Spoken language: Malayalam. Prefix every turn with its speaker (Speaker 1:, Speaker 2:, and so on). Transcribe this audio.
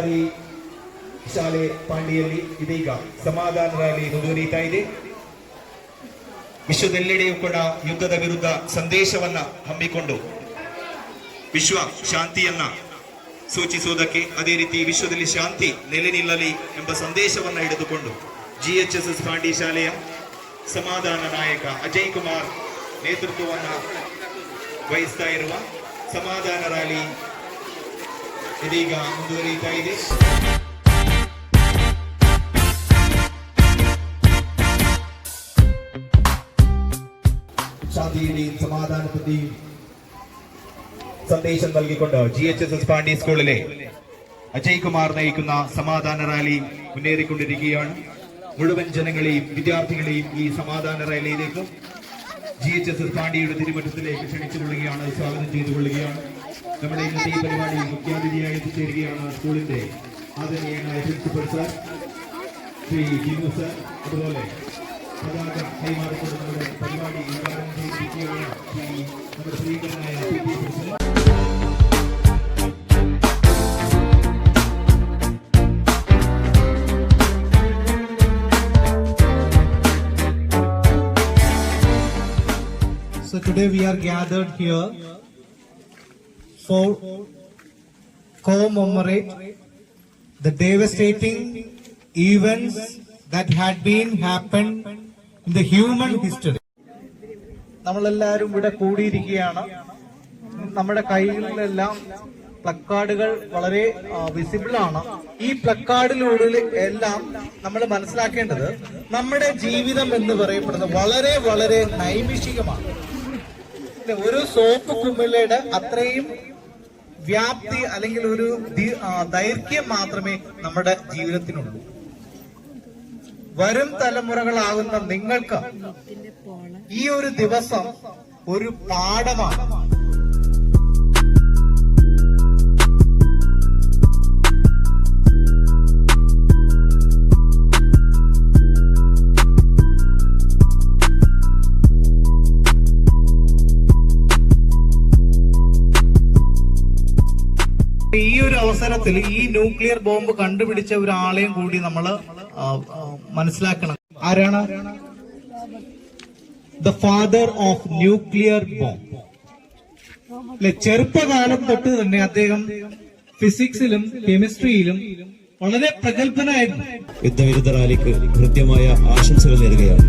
Speaker 1: ಸರ್ಕಾರಿ ಶಾಲೆ ಪಾಂಡಿಯಲ್ಲಿ ಇದೀಗ ಸಮಾಧಾನ ರ್ಯಾಲಿ ಮುಂದುವರಿಯುತ್ತಾ ಇದೆ. ವಿಶ್ವದೆಲ್ಲೆಡೆಯೂ ಕೂಡ ಯುದ್ಧದ ವಿರುದ್ಧ ಸಂದೇಶವನ್ನ ಹಮ್ಮಿಕೊಂಡು ವಿಶ್ವ ಶಾಂತಿಯನ್ನ ಸೂಚಿಸುವುದಕ್ಕೆ, ಅದೇ ರೀತಿ ವಿಶ್ವದಲ್ಲಿ ಶಾಂತಿ ನೆಲೆ ನಿಲ್ಲಲಿ ಎಂಬ ಸಂದೇಶವನ್ನ ಹಿಡಿದುಕೊಂಡು GHSS ಪಾಂಡಿ ಶಾಲೆಯ ಸಮಾಧಾನ ನಾಯಕ ಅಜಯ್ ಕುಮಾರ್ ನೇತೃತ್ವವನ್ನ ವಹಿಸ್ತಾ ಇರುವ ಸಮಾಧಾನ ರ್ಯಾಲಿ ಇದೀಗ ಮುಂದುವರಿಯುತ್ತಾ ಇದೆ. ശാന്തിയുടെയും സമാധാനത്തിന്റെയും സന്ദേശം നൽകിക്കൊണ്ട് GHSS പാണ്ഡ്യ സ്കൂളിലെ അജയ് കുമാർ നയിക്കുന്ന സമാധാന റാലി മുന്നേറിക്കൊണ്ടിരിക്കുകയാണ്. മുഴുവൻ ജനങ്ങളെയും വിദ്യാർത്ഥികളെയും ഈ സമാധാന റാലിയിലേക്ക് GHSS പാണ്ഡ്യയുടെ തിരുമറ്റത്തിലേക്ക് ക്ഷണിച്ചുകൊള്ളുകയാണ്, സ്വാഗതം ചെയ്തുകൊള്ളുകയാണ്. നമ്മുടെ ഇന്നത്തെ ഈ പരിപാടി മുഖ്യാതിഥിയായി എത്തിച്ചേരുകയാണ് സ്കൂളിന്റെ ആദരണീയനായ principal sir Shri Jinu sir. അതുപോലെ പതാക കൈമാറിക്കൊണ്ട് നമ്മുടെ പരിപാടി ഉദ്ഘാടനം ചെയ്തിരിക്കുകയാണ് നമ്മുടെ ശ്രീകരനായ PT president.
Speaker 2: So today we are gathered here for commemorate the devastating events that had been happened in the human history.
Speaker 3: നമ്മളെല്ലാവരും ഇവിടെ കൂടിയിരിക്കുകയാണ്. നമ്മുടെ കൈകളിലെല്ലാം പ്ലക്കാർഡുകൾ വളരെ വിസിബിൾ ആണ്. ഈ പ്ലക്കാർഡിലൂടെ എല്ലാം നമ്മൾ മനസ്സിലാക്കേണ്ടത് നമ്മുടെ ജീവിതം എന്ന് പറയപ്പെടുന്നത് വളരെ വളരെ നൈമിഷികമാണ്. ഒരു സോപ്പ് കുമിളയുടെ അത്രയും വ്യാപ്തി അല്ലെങ്കിൽ ഒരു ദൈർഘ്യം മാത്രമേ നമ്മുടെ ജീവിതത്തിനുള്ളൂ. വരും തലമുറകളാകുന്ന നിങ്ങൾക്ക് ഈ ഒരു ദിവസം ഒരു പാഠമാണ്. ഈ ഒരു അവസരത്തിൽ ഈ ന്യൂക്ലിയർ ബോംബ് കണ്ടുപിടിച്ച ഒരാളെയും കൂടി നമ്മൾ മനസ്സിലാക്കണം. ആരാണ്? The father of nuclear bomb. അല്ലെ, ചെറുപ്പകാലം തൊട്ട് തന്നെ അദ്ദേഹം ഫിസിക്സിലും കെമിസ്ട്രിയിലും വളരെ പ്രഗത്ഭനായിരുന്നു.
Speaker 4: യുദ്ധവിരുദ്ധ റാലിക്ക് കൃത്യമായ ആശംസകൾ നേരുകയാണ്.